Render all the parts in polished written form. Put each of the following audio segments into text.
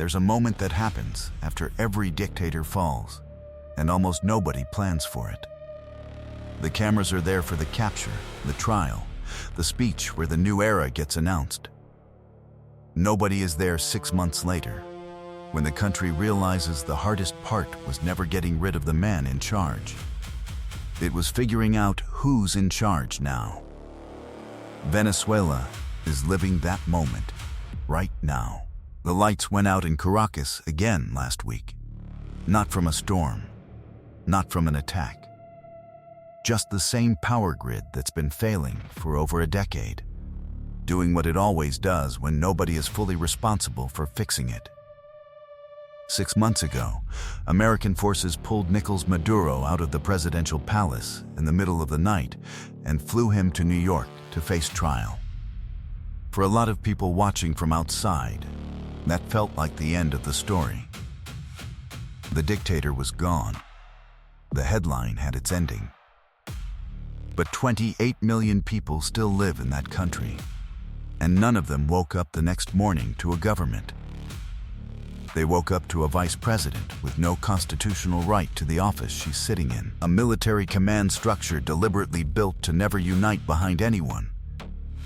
there's a moment that happens after every dictator falls, and almost nobody plans for it. The cameras are there for the capture, the trial, the speech where the new era gets announced. Nobody is there 6 months later, when the country realizes the hardest part was never getting rid of the man in charge. It was figuring out who's in charge now. Venezuela is living that moment right now. The lights went out in Caracas again last week. Not from a storm, not from an attack. Just the same power grid that's been failing for over a decade, doing what it always does when nobody is fully responsible for fixing it. 6 months ago, American forces pulled Nicolás Maduro out of the presidential palace in the middle of the night and flew him to New York to face trial. For a lot of people watching from outside, that felt like the end of the story. The dictator was gone. The headline had its ending. But 28 million people still live in that country, and none of them woke up the next morning to a government. They woke up to a vice president with no constitutional right to the office she's sitting in, a military command structure deliberately built to never unite behind anyone,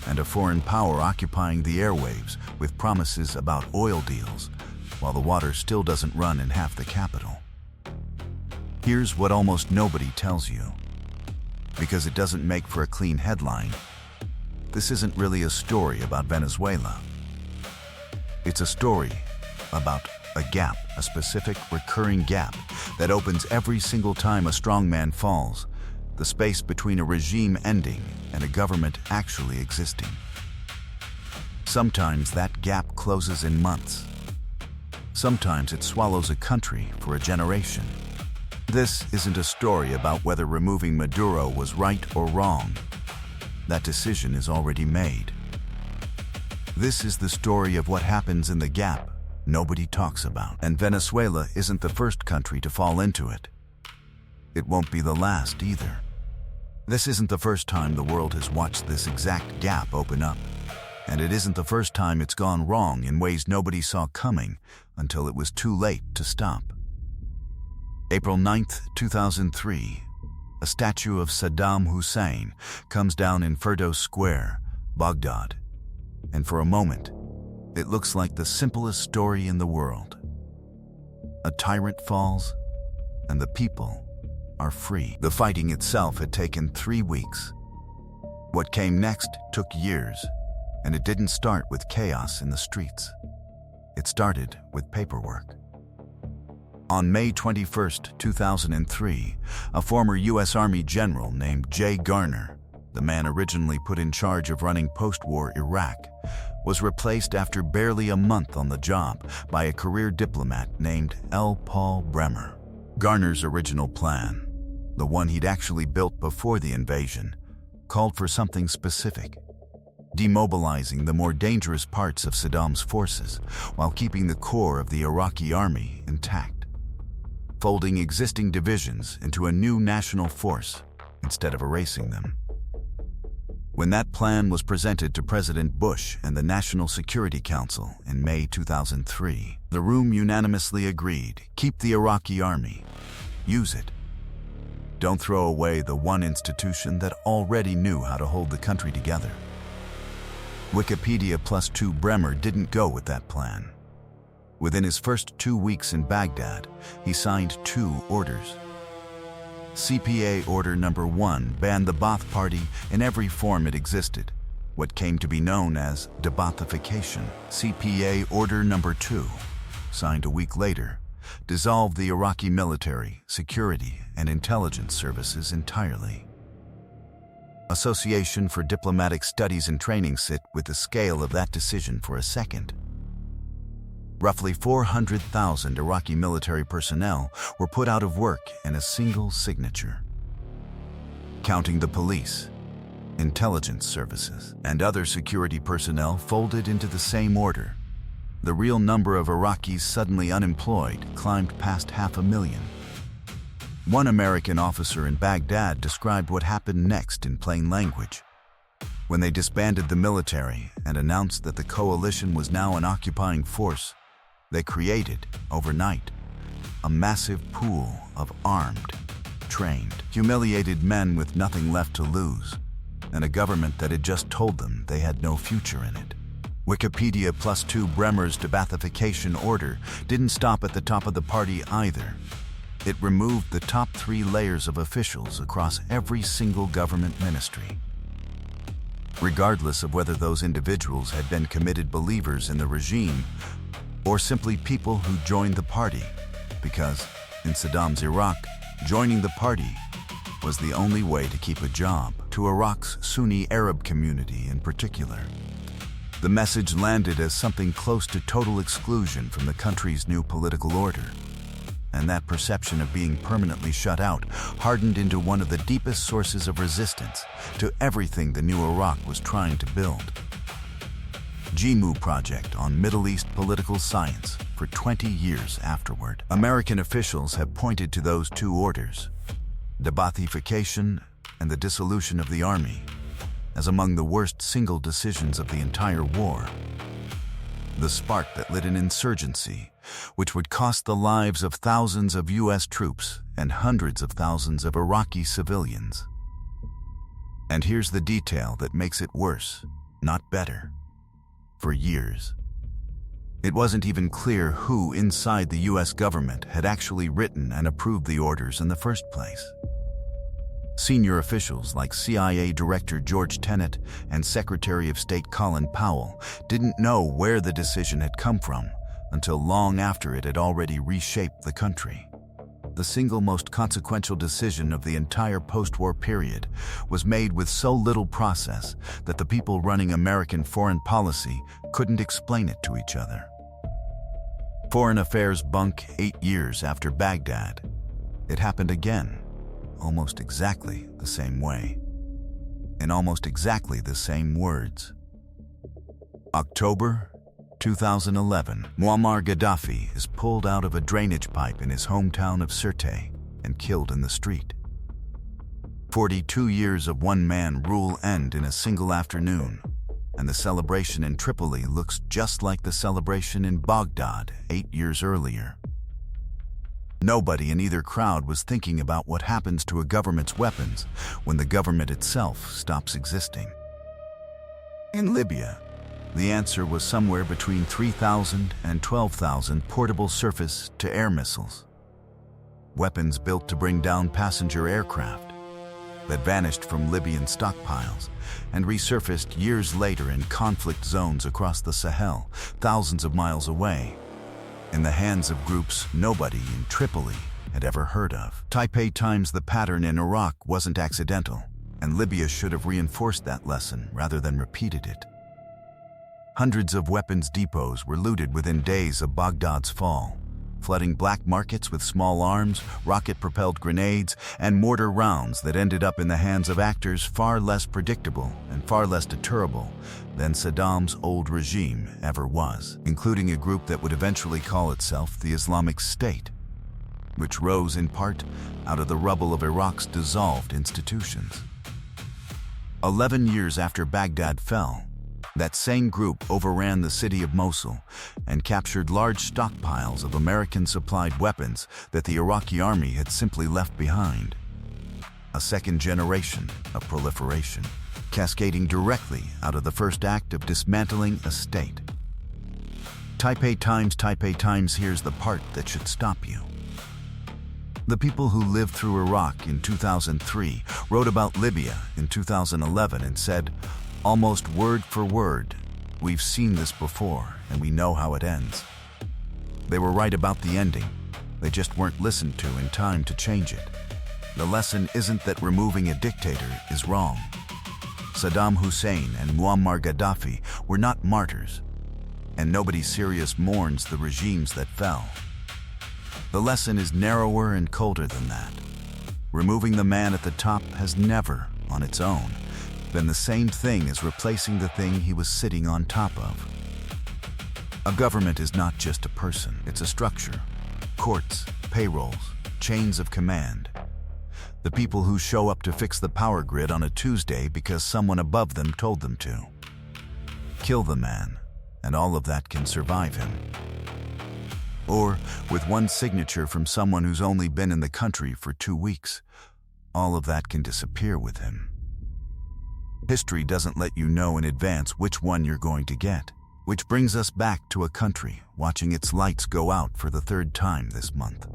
and a foreign power occupying the airwaves with promises about oil deals, while the water still doesn't run in half the capital. Here's what almost nobody tells you, because it doesn't make for a clean headline. This isn't really a story about Venezuela. It's a story about a gap, a specific recurring gap that opens every single time a strongman falls, the space between a regime ending and a government actually existing. Sometimes that gap closes in months. Sometimes it swallows a country for a generation. This isn't a story about whether removing Maduro was right or wrong. That decision is already made. This is the story of what happens in the gap nobody talks about. And Venezuela isn't the first country to fall into it. It won't be the last either. This isn't the first time the world has watched this exact gap open up. And it isn't the first time it's gone wrong in ways nobody saw coming until it was too late to stop. April 9th, 2003, a statue of Saddam Hussein comes down in Firdos Square, Baghdad. And for a moment, it looks like the simplest story in the world. A tyrant falls, and the people are free. The fighting itself had taken 3 weeks. What came next took years, and it didn't start with chaos in the streets. It started with paperwork. On May 21st, 2003, a former U.S. Army general named Jay Garner, the man originally put in charge of running post-war Iraq, was replaced after barely a month on the job by a career diplomat named L. Paul Bremer. Garner's original plan, the one he'd actually built before the invasion, called for something specific: demobilizing the more dangerous parts of Saddam's forces while keeping the core of the Iraqi army intact, folding existing divisions into a new national force instead of erasing them. When that plan was presented to President Bush and the National Security Council in May 2003, the room unanimously agreed: keep the Iraqi army, use it. Don't throw away the one institution that already knew how to hold the country together. Wikipedia +2 Bremer didn't go with that plan. Within his first 2 weeks in Baghdad, he signed 2 orders. CPA Order Number 1 banned the Ba'ath Party in every form it existed, what came to be known as de-Baathification. CPA Order Number 2, signed a week later, dissolved the Iraqi military, security, and intelligence services entirely. Association for Diplomatic Studies and Training sit with the scale of that decision for a second. Roughly 400,000 Iraqi military personnel were put out of work in a single signature. Counting the police, intelligence services, and other security personnel folded into the same order, the real number of Iraqis suddenly unemployed climbed past 500,000. One American officer in Baghdad described what happened next in plain language. When they disbanded the military and announced that the coalition was now an occupying force, They created, overnight, a massive pool of armed, trained, humiliated men with nothing left to lose, and a government that had just told them they had no future in it. Wikipedia +2 Bremer's debathification order didn't stop at the top of the party either. It removed the top 3 layers of officials across every single government ministry, regardless of whether those individuals had been committed believers in the regime or simply people who joined the party, because in Saddam's Iraq, joining the party was the only way to keep a job. To Iraq's Sunni Arab community in particular, the message landed as something close to total exclusion from the country's new political order. And that perception of being permanently shut out hardened into one of the deepest sources of resistance to everything the new Iraq was trying to build. GMU Project on Middle East Political Science for 20 years afterward. American officials have pointed to those 2 orders, debathification and the dissolution of the army, as among the worst single decisions of the entire war. The spark that lit an insurgency, which would cost the lives of thousands of U.S. troops and hundreds of thousands of Iraqi civilians. And here's the detail that makes it worse, not better. For years, it wasn't even clear who inside the U.S. government had actually written and approved the orders in the first place. Senior officials like CIA Director George Tenet and Secretary of State Colin Powell didn't know where the decision had come from until long after it had already reshaped the country. The single most consequential decision of the entire post-war period was made with so little process that the people running American foreign policy couldn't explain it to each other. Foreign Affairs bunk 8 years after Baghdad. It happened again, almost exactly the same way, in almost exactly the same words. October 2011, Muammar Gaddafi is pulled out of a drainage pipe in his hometown of Sirte and killed in the street. 42 years of one-man rule end in a single afternoon, and the celebration in Tripoli looks just like the celebration in Baghdad 8 years earlier. Nobody in either crowd was thinking about what happens to a government's weapons when the government itself stops existing. In Libya, the answer was somewhere between 3,000 and 12,000 portable surface-to-air missiles, weapons built to bring down passenger aircraft that vanished from Libyan stockpiles and resurfaced years later in conflict zones across the Sahel, thousands of miles away, in the hands of groups nobody in Tripoli had ever heard of. Taipei times the pattern in Iraq wasn't accidental, and Libya should have reinforced that lesson rather than repeated it. Hundreds of weapons depots were looted within days of Baghdad's fall, flooding black markets with small arms, rocket-propelled grenades, and mortar rounds that ended up in the hands of actors far less predictable and far less deterrable than Saddam's old regime ever was, including a group that would eventually call itself the Islamic State, which rose in part out of the rubble of Iraq's dissolved institutions. 11 years after Baghdad fell, that same group overran the city of Mosul and captured large stockpiles of American-supplied weapons that the Iraqi army had simply left behind. A second generation of proliferation, cascading directly out of the first act of dismantling a state. Taipei times, here's the part that should stop you. The people who lived through Iraq in 2003 wrote about Libya in 2011 and said, almost word for word, "We've seen this before, and we know how it ends." They were right about the ending. They just weren't listened to in time to change it. The lesson isn't that removing a dictator is wrong. Saddam Hussein and Muammar Gaddafi were not martyrs, and nobody serious mourns the regimes that fell. The lesson is narrower and colder than that. Removing the man at the top has never, on its own, been the same thing as replacing the thing he was sitting on top of. A government is not just a person, it's a structure. Courts, payrolls, chains of command. The people who show up to fix the power grid on a Tuesday because someone above them told them to. Kill the man, and all of that can survive him. or with one signature from someone who's only been in the country for 2 weeks. All of that can disappear with him. History doesn't let you know in advance which one you're going to get, which brings us back to a country watching its lights go out for the 3rd time this month,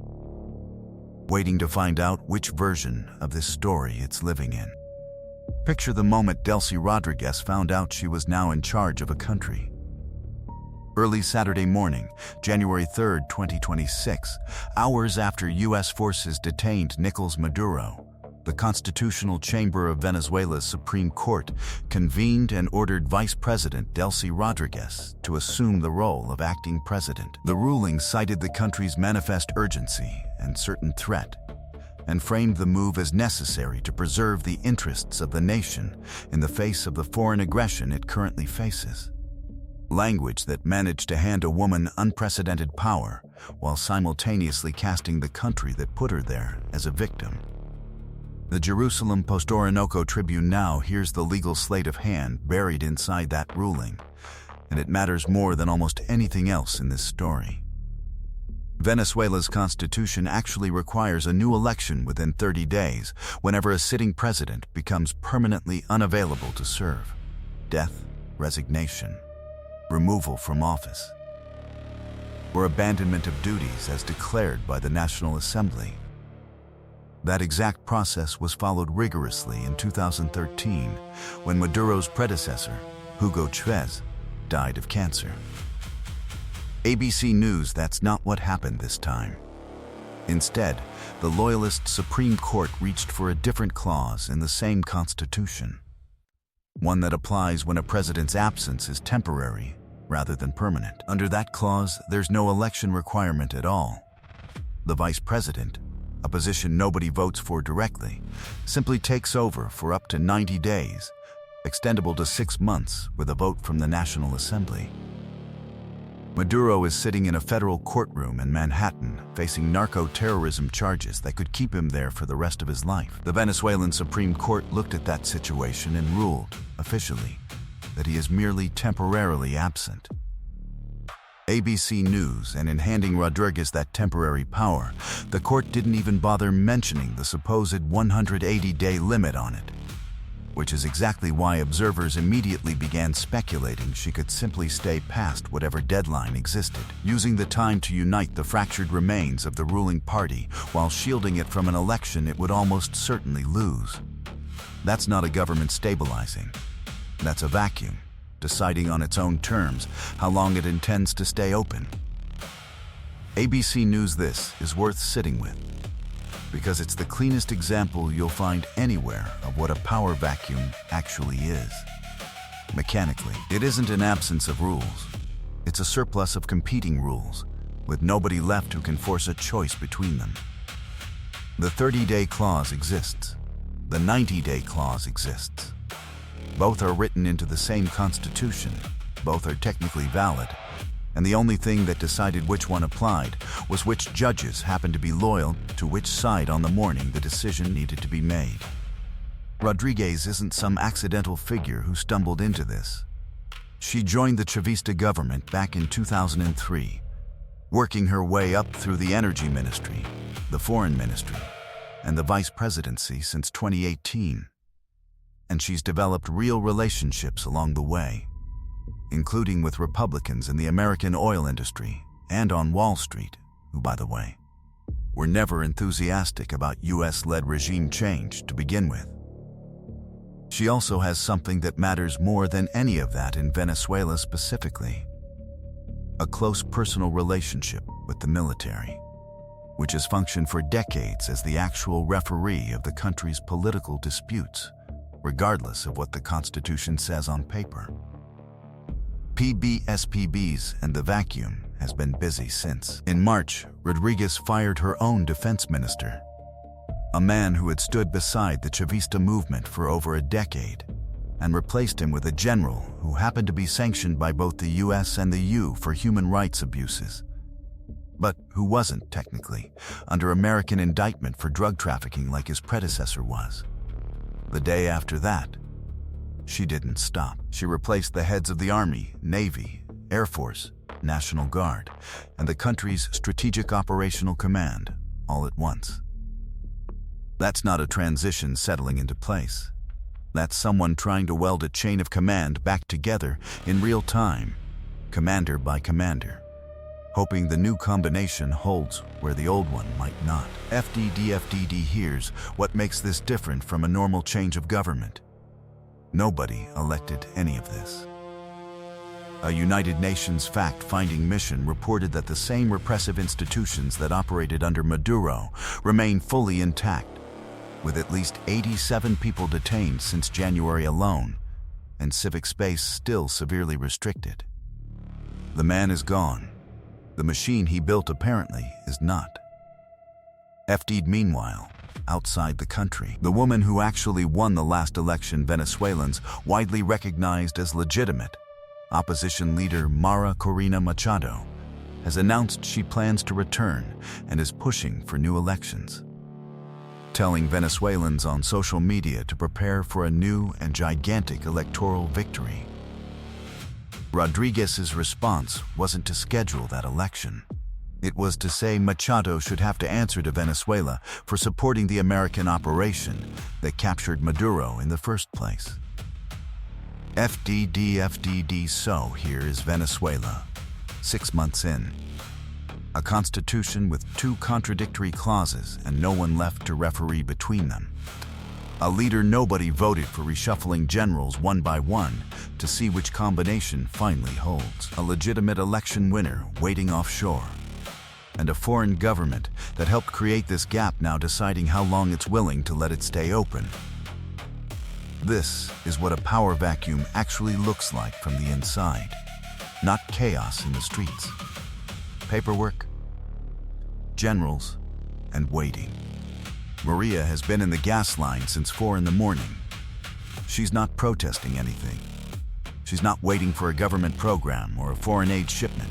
waiting to find out which version of this story it's living in. Picture the moment Delcy Rodriguez found out she was now in charge of a country. Early Saturday morning, January 3, 2026, hours after U.S. forces detained Nicolás Maduro, the Constitutional Chamber of Venezuela's Supreme Court convened and ordered Vice President Delcy Rodriguez to assume the role of acting president. The ruling cited the country's manifest urgency and certain threat, and framed the move as necessary to preserve the interests of the nation in the face of the foreign aggression it currently faces. Language that managed to hand a woman unprecedented power while simultaneously casting the country that put her there as a victim. The Jerusalem Post-Orinoco Tribune now hears the legal sleight of hand buried inside that ruling, and it matters more than almost anything else in this story. Venezuela's constitution actually requires a new election within 30 days whenever a sitting president becomes permanently unavailable to serve. Death, resignation, removal from office, or abandonment of duties as declared by the National Assembly. That exact process was followed rigorously in 2013 when Maduro's predecessor, Hugo Chavez, died of cancer. ABC News, that's not what happened this time. Instead, the loyalist Supreme Court reached for a different clause in the same constitution, one that applies when a president's absence is temporary rather than permanent. Under that clause, there's no election requirement at all. The vice president, a position nobody votes for directly, simply takes over for up to 90 days, extendable to 6 months with a vote from the National Assembly. Maduro is sitting in a federal courtroom in Manhattan, facing narco-terrorism charges that could keep him there for the rest of his life. The Venezuelan Supreme Court looked at that situation and ruled, officially, that he is merely temporarily absent. ABC News, and in handing Rodriguez that temporary power, the court didn't even bother mentioning the supposed 180-day limit on it, which is exactly why observers immediately began speculating she could simply stay past whatever deadline existed, using the time to unite the fractured remains of the ruling party while shielding it from an election it would almost certainly lose. That's not a government stabilizing. That's a vacuum, deciding on its own terms how long it intends to stay open. ABC News, this is worth sitting with, because it's the cleanest example you'll find anywhere of what a power vacuum actually is. Mechanically, it isn't an absence of rules. It's a surplus of competing rules, with nobody left who can force a choice between them. The 30-day clause exists. The 90-day clause exists. Both are written into the same constitution, both are technically valid, and the only thing that decided which one applied was which judges happened to be loyal to which side on the morning the decision needed to be made. Rodriguez isn't some accidental figure who stumbled into this. She joined the Chavista government back in 2003, working her way up through the Energy Ministry, the Foreign Ministry, and the Vice Presidency since 2018. And she's developed real relationships along the way, including with Republicans in the American oil industry and on Wall Street, who, by the way, were never enthusiastic about US-led regime change to begin with. She also has something that matters more than any of that in Venezuela specifically: a close personal relationship with the military, which has functioned for decades as the actual referee of the country's political disputes, regardless of what the Constitution says on paper. PBSPBs and the vacuum has been busy since. In March, Rodriguez fired her own defense minister, a man who had stood beside the Chavista movement for over a decade, and replaced him with a general who happened to be sanctioned by both the US and the EU for human rights abuses, but who wasn't technically under American indictment for drug trafficking like his predecessor was. The day after that, she didn't stop. She replaced the heads of the Army, Navy, Air Force, National Guard, and the country's Strategic Operational Command, all at once. That's not a transition settling into place. That's someone trying to weld a chain of command back together in real time, commander by commander, hoping the new combination holds where the old one might not. FDD here's what makes this different from a normal change of government. Nobody elected any of this. A United Nations fact-finding mission reported that the same repressive institutions that operated under Maduro remain fully intact, with at least 87 people detained since January alone, and civic space still severely restricted. The man is gone. The machine he built apparently is not. FD'd meanwhile, outside the country, the woman who actually won the last election, Venezuelans widely recognized as legitimate, opposition leader Mara Corina Machado, has announced she plans to return and is pushing for new elections, telling Venezuelans on social media to prepare for a new and gigantic electoral victory. Rodriguez's response wasn't to schedule that election. It was to say Machado should have to answer to Venezuela for supporting the American operation that captured Maduro in the first place. FDD. So here is Venezuela, 6 months in. A constitution with 2 contradictory clauses and no one left to referee between them. A leader nobody voted for, reshuffling generals one by one to see which combination finally holds. A legitimate election winner waiting offshore. And a foreign government that helped create this gap now deciding how long it's willing to let it stay open. This is what a power vacuum actually looks like from the inside, not chaos in the streets. Paperwork, generals, and waiting. Maria has been in the gas line since 4 in the morning. She's not protesting anything. She's not waiting for a government program or a foreign aid shipment.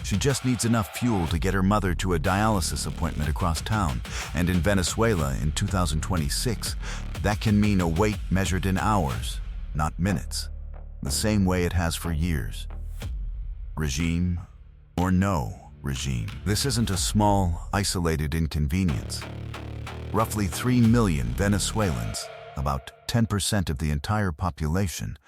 She just needs enough fuel to get her mother to a dialysis appointment across town, and in Venezuela in 2026, that can mean a wait measured in hours, not minutes, the same way it has for years. Regime or no regime. This isn't a small, isolated inconvenience. Roughly 3 million Venezuelans, about 10% of the entire population,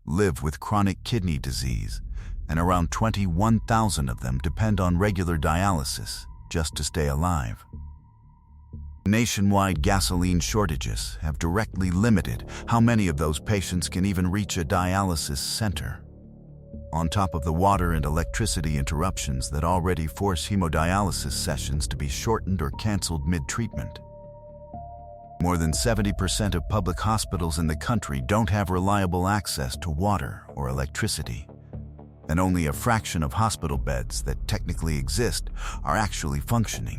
live with chronic kidney disease, and around 21,000 of them depend on regular dialysis just to stay alive. Nationwide gasoline shortages have directly limited how many of those patients can even reach a dialysis center, on top of the water and electricity interruptions that already force hemodialysis sessions to be shortened or canceled mid-treatment. More than 70% of public hospitals in the country don't have reliable access to water or electricity, and only a fraction of hospital beds that technically exist are actually functioning.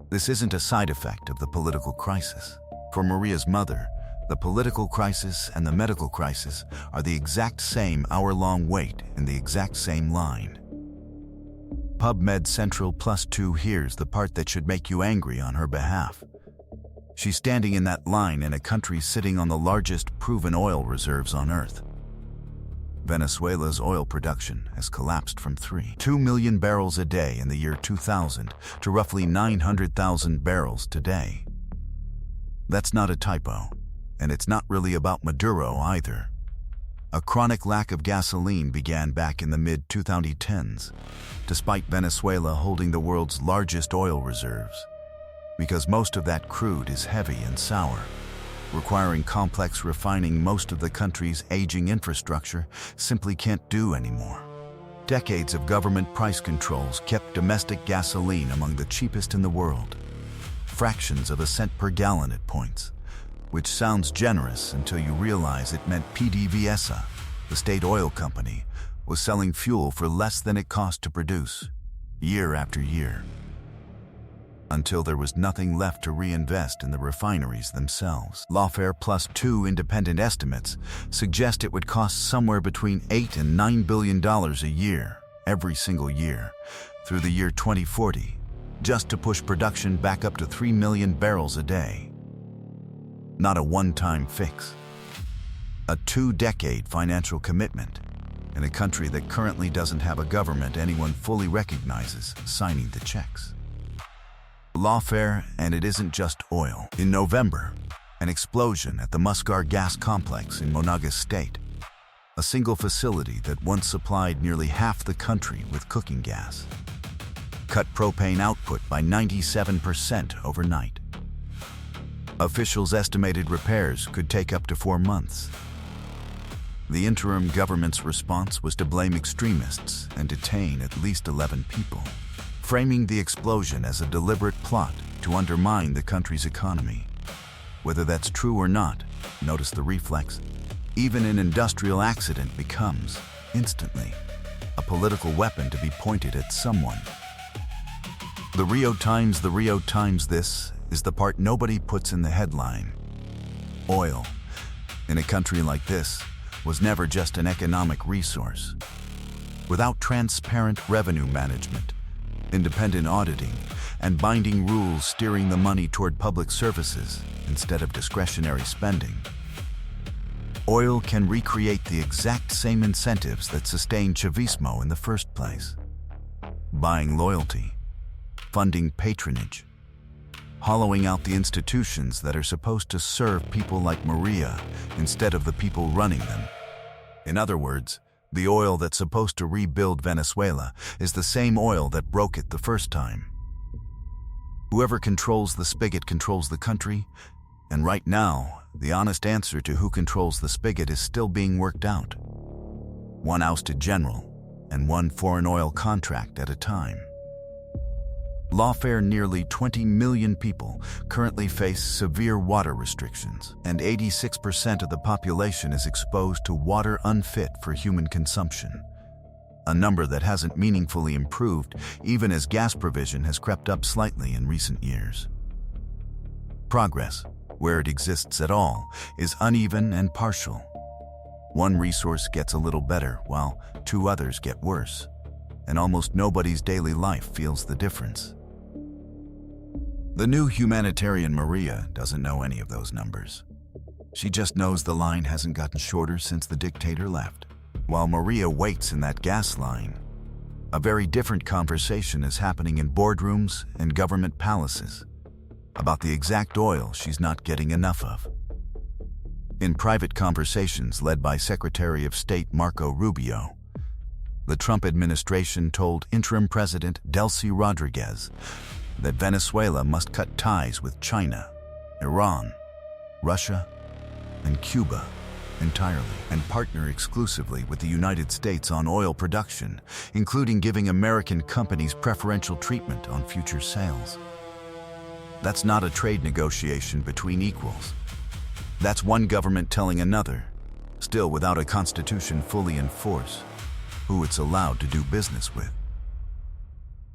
This isn't a side effect of the political crisis. For Maria's mother, the political crisis and the medical crisis are the exact same hour-long wait in the exact same line. PubMed Central +2 here's the part that should make you angry on her behalf. She's standing in that line in a country sitting on the largest proven oil reserves on Earth. Venezuela's oil production has collapsed from 3.2 million barrels a day in the year 2000 to roughly 900,000 barrels today. That's not a typo, and it's not really about Maduro either. A chronic lack of gasoline began back in the mid-2010s, despite Venezuela holding the world's largest oil reserves, because most of that crude is heavy and sour, requiring complex refining most of the country's aging infrastructure simply can't do anymore. Decades of government price controls kept domestic gasoline among the cheapest in the world, fractions of a cent per gallon at points, which sounds generous until you realize it meant PDVSA, the state oil company, was selling fuel for less than it cost to produce, year after year, until there was nothing left to reinvest in the refineries themselves. Lawfare +2 independent estimates suggest it would cost somewhere between $8 and $9 billion a year, every single year, through the year 2040, just to push production back up to 3 million barrels a day. Not a one-time fix. A 2-decade financial commitment, in a country that currently doesn't have a government anyone fully recognizes signing the checks. Lawfare, and it isn't just oil. In November, an explosion at the Muscar gas complex in Monagas State, a single facility that once supplied nearly half the country with cooking gas, cut propane output by 97% overnight. Officials estimated repairs could take up to 4 months. The interim government's response was to blame extremists and detain at least 11 people, framing the explosion as a deliberate plot to undermine the country's economy. Whether that's true or not, notice the reflex, even an industrial accident becomes, instantly, a political weapon to be pointed at someone. The Rio Times this is the part nobody puts in the headline. Oil, in a country like this, was never just an economic resource. Without transparent revenue management, independent auditing, and binding rules steering the money toward public services instead of discretionary spending, oil can recreate the exact same incentives that sustained Chavismo in the first place. Buying loyalty, funding patronage, hollowing out the institutions that are supposed to serve people like Maria instead of the people running them. In other words, the oil that's supposed to rebuild Venezuela is the same oil that broke it the first time. Whoever controls the spigot controls the country, and right now, the honest answer to who controls the spigot is still being worked out. One ousted general, and one foreign oil contract at a time. Lawfare, nearly 20 million people currently face severe water restrictions, and 86% of the population is exposed to water unfit for human consumption. A number that hasn't meaningfully improved even as gas provision has crept up slightly in recent years. Progress, where it exists at all, is uneven and partial. One resource gets a little better while 2 others get worse, and almost nobody's daily life feels the difference. The new humanitarian Maria doesn't know any of those numbers. She just knows the line hasn't gotten shorter since the dictator left. While Maria waits in that gas line, a very different conversation is happening in boardrooms and government palaces about the exact oil she's not getting enough of. In private conversations led by Secretary of State Marco Rubio, the Trump administration told interim President Delcy Rodriguez that Venezuela must cut ties with China, Iran, Russia, and Cuba entirely, and partner exclusively with the United States on oil production, including giving American companies preferential treatment on future sales. That's not a trade negotiation between equals. That's one government telling another, still without a constitution fully in force, who it's allowed to do business with.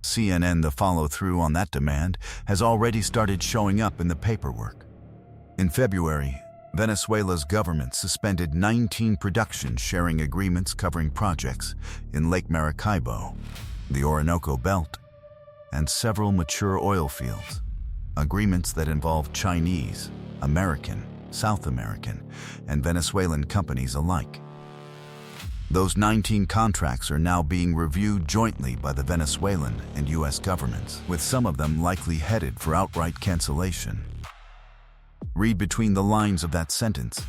CNN, the follow-through on that demand, has already started showing up in the paperwork. In February, Venezuela's government suspended 19 production sharing agreements covering projects in Lake Maracaibo, the Orinoco Belt, and several mature oil fields, agreements that involve Chinese, American, South American, and Venezuelan companies alike. Those 19 contracts are now being reviewed jointly by the Venezuelan and U.S. governments, with some of them likely headed for outright cancellation. Read between the lines of that sentence.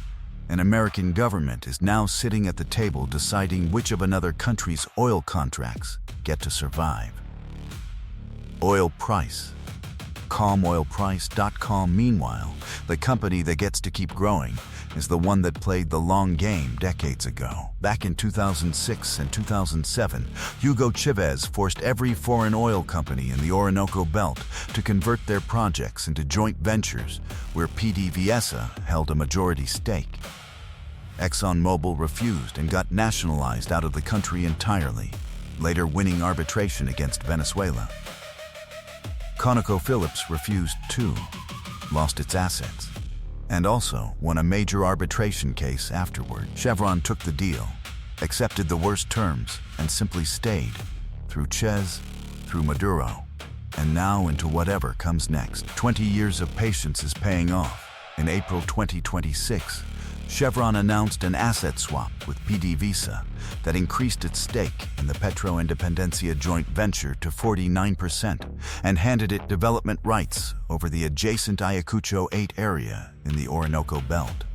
An American government is now sitting at the table deciding which of another country's oil contracts get to survive. Oil price. CalmOilPrice.com, meanwhile, the company that gets to keep growing, is the one that played the long game decades ago. Back in 2006 and 2007, Hugo Chavez forced every foreign oil company in the Orinoco Belt to convert their projects into joint ventures where PDVSA held a majority stake. ExxonMobil refused and got nationalized out of the country entirely, later winning arbitration against Venezuela. ConocoPhillips refused too, lost its assets, and also won a major arbitration case afterward. Chevron took the deal, accepted the worst terms, and simply stayed, through Chez, through Maduro, and now into whatever comes next. 20 years of patience is paying off. In April 2026, Chevron announced an asset swap with PDVSA that increased its stake in the Petro-Independencia joint venture to 49% and handed it development rights over the adjacent Ayacucho 8 area in the Orinoco Belt.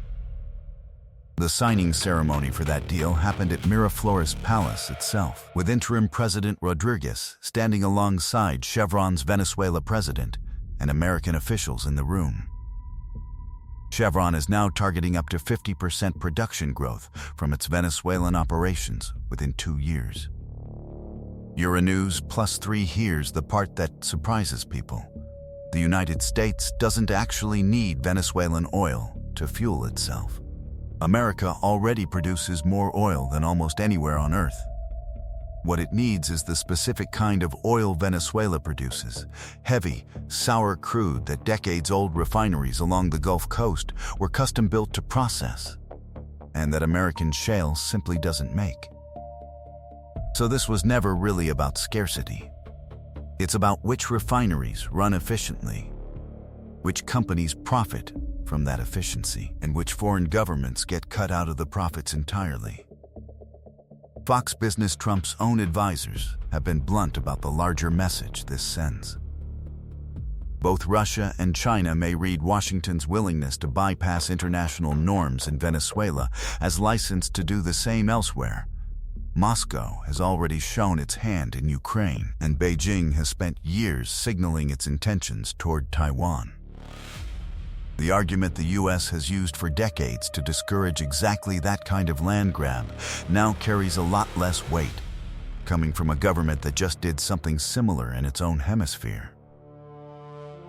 The signing ceremony for that deal happened at Miraflores Palace itself, with interim President Rodriguez standing alongside Chevron's Venezuela president and American officials in the room. Chevron is now targeting up to 50% production growth from its Venezuelan operations within 2 years. Euronews +3 here's the part that surprises people. The United States doesn't actually need Venezuelan oil to fuel itself. America already produces more oil than almost anywhere on Earth. What it needs is the specific kind of oil Venezuela produces, heavy, sour crude that decades-old refineries along the Gulf Coast were custom-built to process, and that American shale simply doesn't make. So this was never really about scarcity. It's about which refineries run efficiently, which companies profit from that efficiency, and which foreign governments get cut out of the profits entirely. Fox Business Trump's own advisors have been blunt about the larger message this sends. Both Russia and China may read Washington's willingness to bypass international norms in Venezuela as license to do the same elsewhere. Moscow has already shown its hand in Ukraine, and Beijing has spent years signaling its intentions toward Taiwan. The argument the U.S. has used for decades to discourage exactly that kind of land grab now carries a lot less weight, coming from a government that just did something similar in its own hemisphere.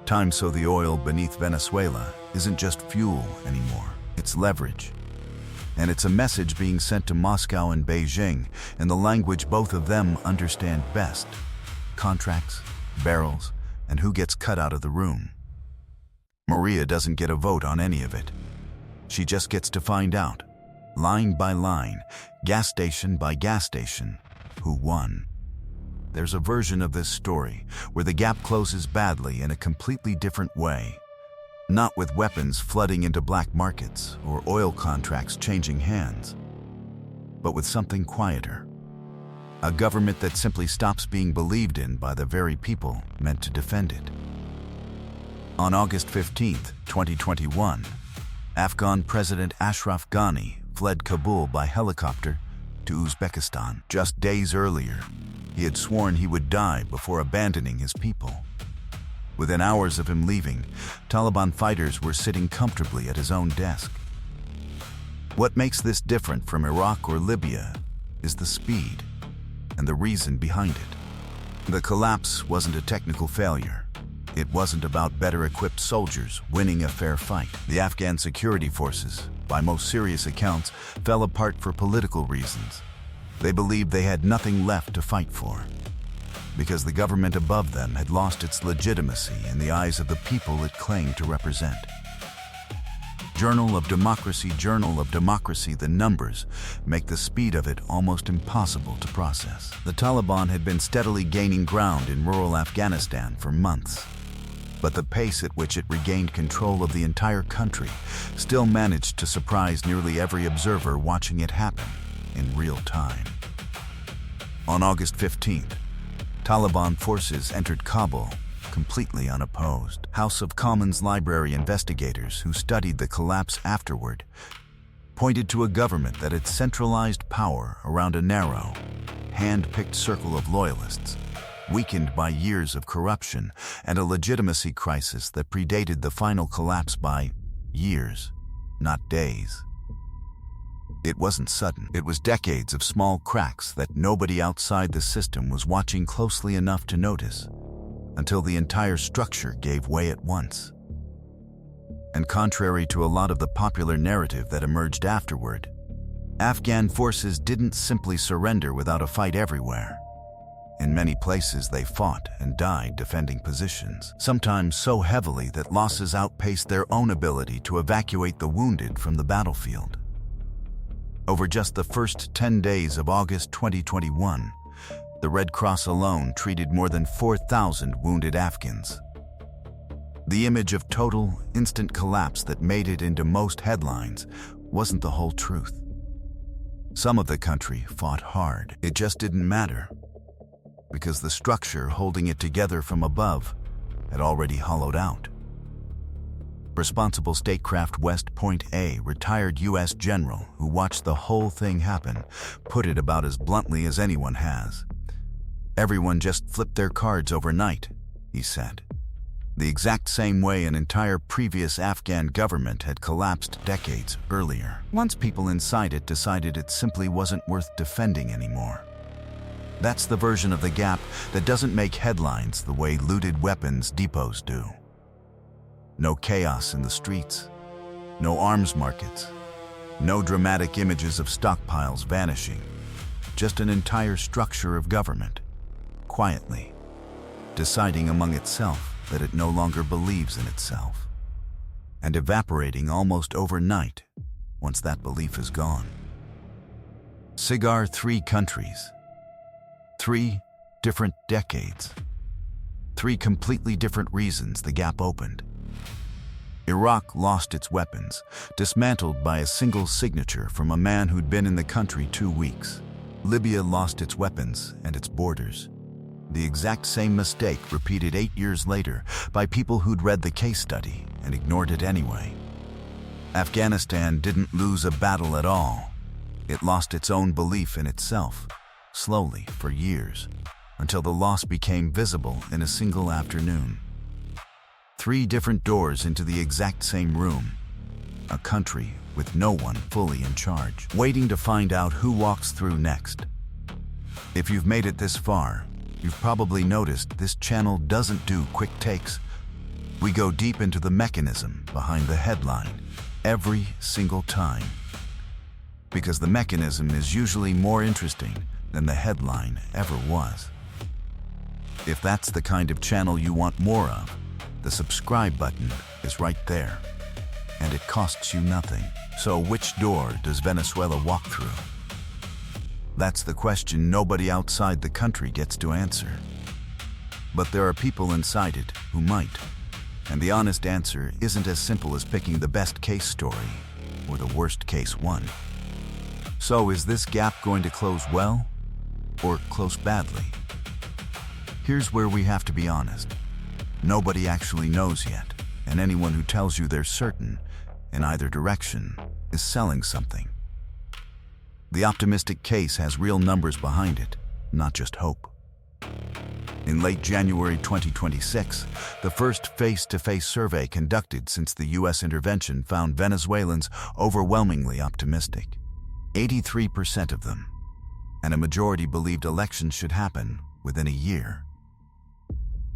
Time so the oil beneath Venezuela isn't just fuel anymore, it's leverage. And it's a message being sent to Moscow and Beijing in the language both of them understand best: contracts, barrels, and who gets cut out of the room. Maria doesn't get a vote on any of it. She just gets to find out, line by line, gas station by gas station, who won. There's a version of this story where the gap closes badly in a completely different way, not with weapons flooding into black markets or oil contracts changing hands, but with something quieter. A government that simply stops being believed in by the very people meant to defend it. On August 15, 2021, Afghan President Ashraf Ghani fled Kabul by helicopter to Uzbekistan. Just days earlier, he had sworn he would die before abandoning his people. Within hours of him leaving, Taliban fighters were sitting comfortably at his own desk. What makes this different from Iraq or Libya is the speed and the reason behind it. The collapse wasn't a technical failure. It wasn't about better equipped soldiers winning a fair fight. The Afghan security forces, by most serious accounts, fell apart for political reasons. They believed they had nothing left to fight for, because the government above them had lost its legitimacy in the eyes of the people it claimed to represent. Journal of Democracy, the numbers make the speed of it almost impossible to process. The Taliban had been steadily gaining ground in rural Afghanistan for months, but the pace at which it regained control of the entire country still managed to surprise nearly every observer watching it happen in real time. On August 15th, Taliban forces entered Kabul completely unopposed. House of Commons Library investigators who studied the collapse afterward pointed to a government that had centralized power around a narrow, hand-picked circle of loyalists, weakened by years of corruption and a legitimacy crisis that predated the final collapse by years, not days. It wasn't sudden. It was decades of small cracks that nobody outside the system was watching closely enough to notice, until the entire structure gave way at once. And contrary to a lot of the popular narrative that emerged afterward, Afghan forces didn't simply surrender without a fight everywhere. In many places, they fought and died defending positions, sometimes so heavily that losses outpaced their own ability to evacuate the wounded from the battlefield. Over just the first 10 days of August 2021, the Red Cross alone treated more than 4,000 wounded Afghans. The image of total, instant collapse that made it into most headlines wasn't the whole truth. Some of the country fought hard. It just didn't matter, because the structure holding it together from above had already hollowed out. Responsible statecraft West Point, a retired U.S. general who watched the whole thing happen, put it about as bluntly as anyone has. "Everyone just flipped their cards overnight," he said. The exact same way an entire previous Afghan government had collapsed decades earlier, once people inside it decided it simply wasn't worth defending anymore. That's the version of the gap that doesn't make headlines the way looted weapons depots do. No chaos in the streets, no arms markets, no dramatic images of stockpiles vanishing, just an entire structure of government, quietly, deciding among itself that it no longer believes in itself, and evaporating almost overnight once that belief is gone. Cigar 3 countries, 3 different decades, 3 completely different reasons the gap opened. Iraq lost its weapons, dismantled by a single signature from a man who'd been in the country 2 weeks. Libya lost its weapons and its borders. The exact same mistake repeated 8 years later by people who'd read the case study and ignored it anyway. Afghanistan didn't lose a battle at all. It lost its own belief in itself, slowly for years, until the loss became visible in a single afternoon. 3 different doors into the exact same room. A country with no one fully in charge, waiting to find out who walks through next. If you've made it this far, you've probably noticed this channel doesn't do quick takes. We go deep into the mechanism behind the headline every single time, because the mechanism is usually more interesting than the headline ever was. If that's the kind of channel you want more of, the subscribe button is right there, and it costs you nothing. So which door does Venezuela walk through? That's the question nobody outside the country gets to answer. But there are people inside it who might, and the honest answer isn't as simple as picking the best case story or the worst case one. So is this gap going to close well or close badly? Here's where we have to be honest. Nobody actually knows yet, and anyone who tells you they're certain in either direction is selling something. The optimistic case has real numbers behind it, not just hope. In late January 2026, the first face-to-face survey conducted since the U.S. intervention found Venezuelans overwhelmingly optimistic. 83% of them, and a majority believed elections should happen within a year.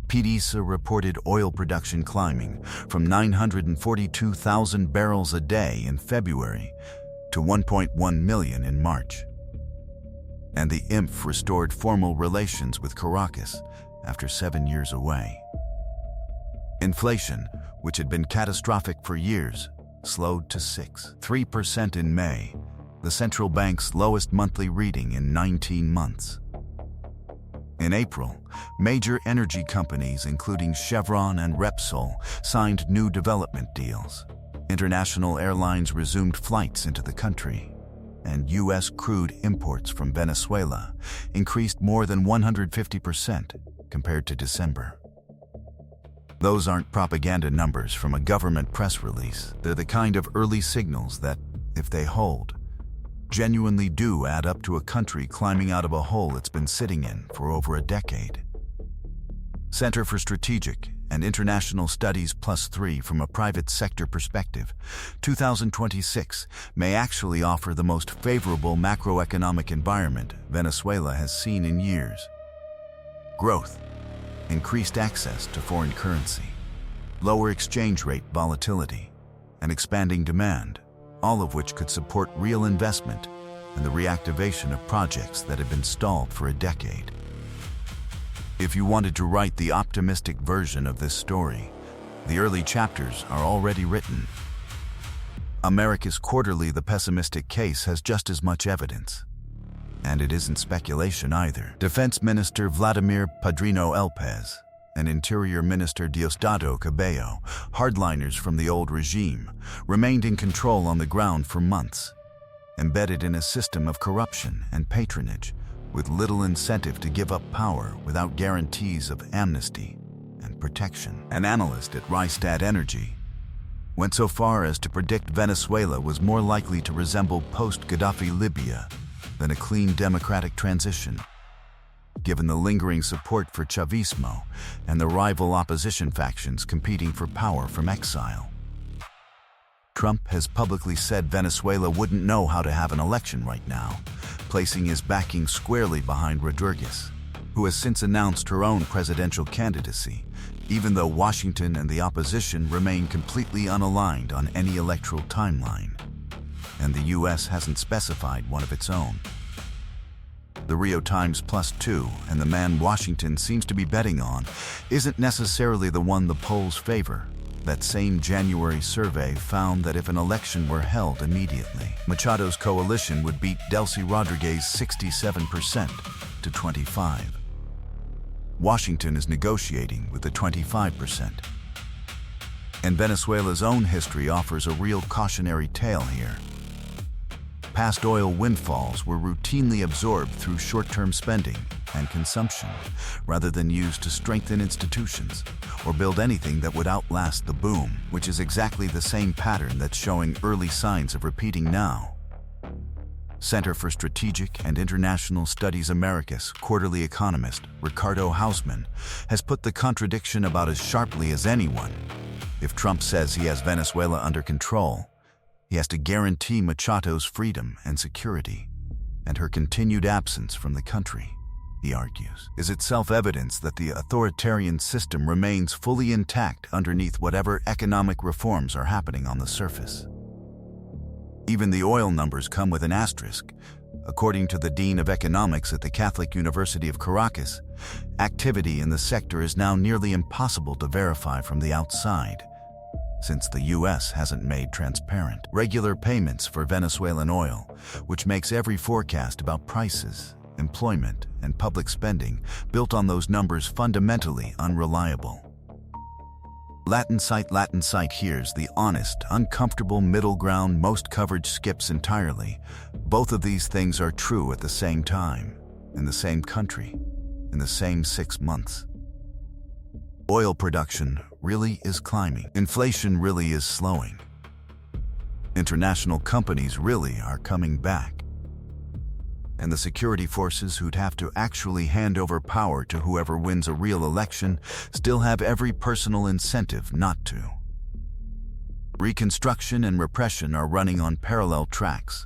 PDVSA reported oil production climbing from 942,000 barrels a day in February to 1.1 million in March. And the IMF restored formal relations with Caracas after 7 years away. Inflation, which had been catastrophic for years, slowed to 6.3% in May, the central bank's lowest monthly reading in 19 months. In April, major energy companies including Chevron and Repsol signed new development deals. International airlines resumed flights into the country, and U.S. crude imports from Venezuela increased more than 150% compared to December. Those aren't propaganda numbers from a government press release. They're the kind of early signals that, if they hold, genuinely do add up to a country climbing out of a hole it's been sitting in for over a decade. Center for Strategic and International Studies +3 from a private sector perspective, 2026 may actually offer the most favorable macroeconomic environment Venezuela has seen in years. Growth, increased access to foreign currency, lower exchange rate volatility, and expanding demand, all of which could support real investment and the reactivation of projects that have been stalled for a decade. If you wanted to write the optimistic version of this story, the early chapters are already written. America's quarterly The Pessimistic Case has just as much evidence. And it isn't speculation either. Defense Minister Vladimir Padrino López, and Interior Minister Diosdado Cabello, hardliners from the old regime, remained in control on the ground for months, embedded in a system of corruption and patronage, with little incentive to give up power without guarantees of amnesty and protection. An analyst at Rystad Energy went so far as to predict Venezuela was more likely to resemble post-Gaddafi Libya than a clean democratic transition, given the lingering support for Chavismo and the rival opposition factions competing for power from exile. Trump has publicly said Venezuela wouldn't know how to have an election right now, placing his backing squarely behind Rodriguez, who has since announced her own presidential candidacy, even though Washington and the opposition remain completely unaligned on any electoral timeline, and the U.S. hasn't specified one of its own. The Rio Times +2 and the man Washington seems to be betting on isn't necessarily the one the polls favor. That same January survey found that if an election were held immediately, Machado's coalition would beat Delcy Rodriguez's 67% to 25%. Washington is negotiating with the 25%. And Venezuela's own history offers a real cautionary tale here. Past oil windfalls were routinely absorbed through short-term spending and consumption, rather than used to strengthen institutions or build anything that would outlast the boom, which is exactly the same pattern that's showing early signs of repeating now. Center for Strategic and International Studies Americas quarterly economist Ricardo Hausman has put the contradiction about as sharply as anyone. If Trump says he has Venezuela under control, he has to guarantee Machado's freedom and security, and her continued absence from the country, he argues, is itself evidence that the authoritarian system remains fully intact underneath whatever economic reforms are happening on the surface. Even the oil numbers come with an asterisk. According to the Dean of Economics at the Catholic University of Caracas, activity in the sector is now nearly impossible to verify from the outside, since the U.S. hasn't made transparent regular payments for Venezuelan oil, which makes every forecast about prices, employment, and public spending built on those numbers fundamentally unreliable. Latin site here's the honest, uncomfortable middle ground most coverage skips entirely. Both of these things are true at the same time, in the same country, in the same 6 months. Oil production really is climbing. Inflation really is slowing. International companies really are coming back. And the security forces who'd have to actually hand over power to whoever wins a real election still have every personal incentive not to. Reconstruction and repression are running on parallel tracks,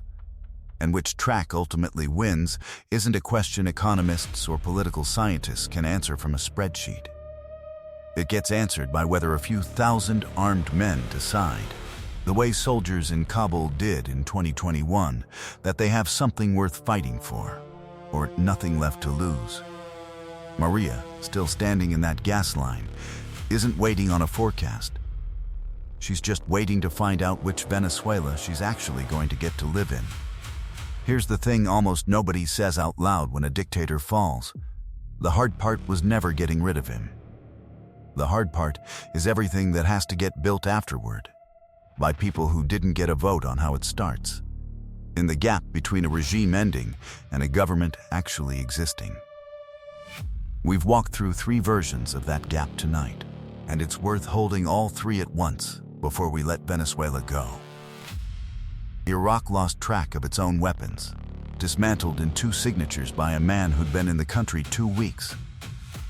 and which track ultimately wins isn't a question economists or political scientists can answer from a spreadsheet. It gets answered by whether a few thousand armed men decide, the way soldiers in Kabul did in 2021, that they have something worth fighting for, or nothing left to lose. Maria, still standing in that gas line, isn't waiting on a forecast. She's just waiting to find out which Venezuela she's actually going to get to live in. Here's the thing almost nobody says out loud when a dictator falls. The hard part was never getting rid of him. The hard part is everything that has to get built afterward, by people who didn't get a vote on how it starts, in the gap between a regime ending and a government actually existing. We've walked through 3 versions of that gap tonight, and it's worth holding all 3 at once before we let Venezuela go. Iraq lost track of its own weapons, dismantled in 2 signatures by a man who'd been in the country 2 weeks.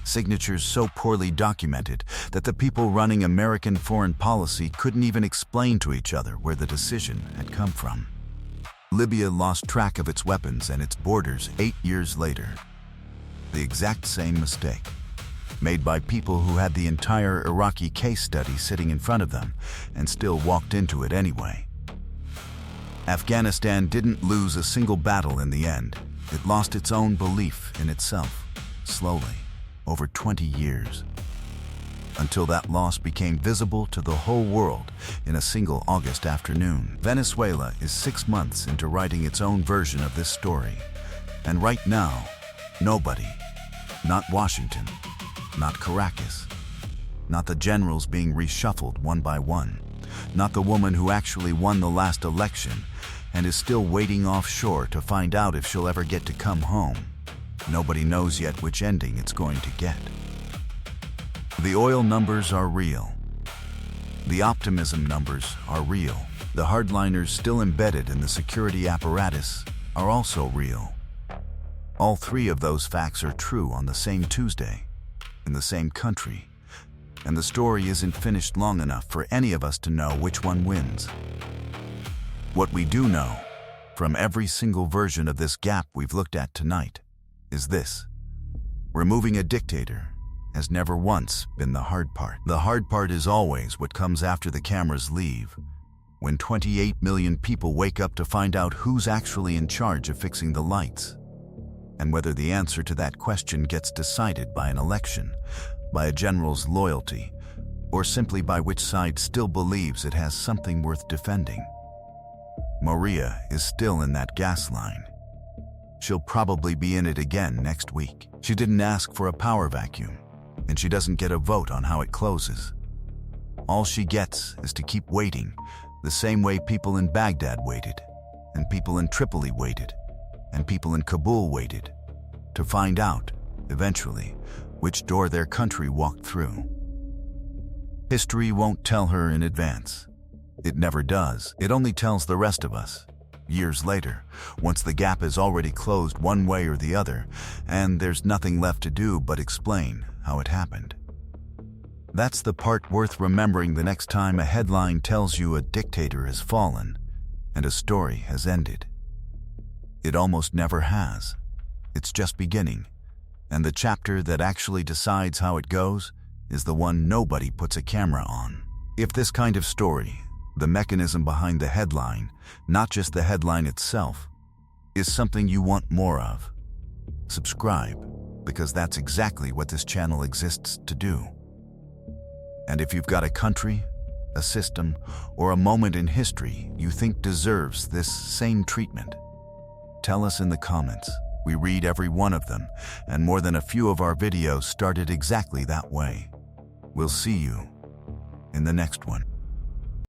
Signatures so poorly documented that the people running American foreign policy couldn't even explain to each other where the decision had come from. Libya lost track of its weapons and its borders 8 years later. The exact same mistake, made by people who had the entire Iraqi case study sitting in front of them and still walked into it anyway. Afghanistan didn't lose a single battle in the end. It lost its own belief in itself, slowly, over 20 years, until that loss became visible to the whole world in a single August afternoon. Venezuela is 6 months into writing its own version of this story, and right now, nobody, not Washington, not Caracas. Not the generals being reshuffled one by one. Not the woman who actually won the last election and is still waiting offshore to find out if she'll ever get to come home. Nobody knows yet which ending it's going to get. The oil numbers are real. The optimism numbers are real. The hardliners still embedded in the security apparatus are also real. All three of those facts are true on the same Tuesday, in the same country, and the story isn't finished long enough for any of us to know which one wins. What we do know, from every single version of this gap we've looked at tonight, is this: removing a dictator has never once been the hard part. The hard part is always what comes after the cameras leave, when 28 million people wake up to find out who's actually in charge of fixing the lights, and whether the answer to that question gets decided by an election, by a general's loyalty, or simply by which side still believes it has something worth defending. Maria is still in that gas line. She'll probably be in it again next week. She didn't ask for a power vacuum, and she doesn't get a vote on how it closes. All she gets is to keep waiting, the same way people in Baghdad waited, and people in Tripoli waited, and people in Kabul waited, to find out, eventually, which door their country walked through. History won't tell her in advance. It never does. It only tells the rest of us, years later, once the gap is already closed one way or the other, and there's nothing left to do but explain how it happened. That's the part worth remembering the next time a headline tells you a dictator has fallen and a story has ended. It almost never has. It's just beginning, and the chapter that actually decides how it goes is the one nobody puts a camera on. If this kind of story, the mechanism behind the headline, not just the headline itself, is something you want more of, subscribe, because that's exactly what this channel exists to do. And if you've got a country, a system, or a moment in history you think deserves this same treatment, tell us in the comments. We read every one of them, and more than a few of our videos started exactly that way. We'll see you in the next one.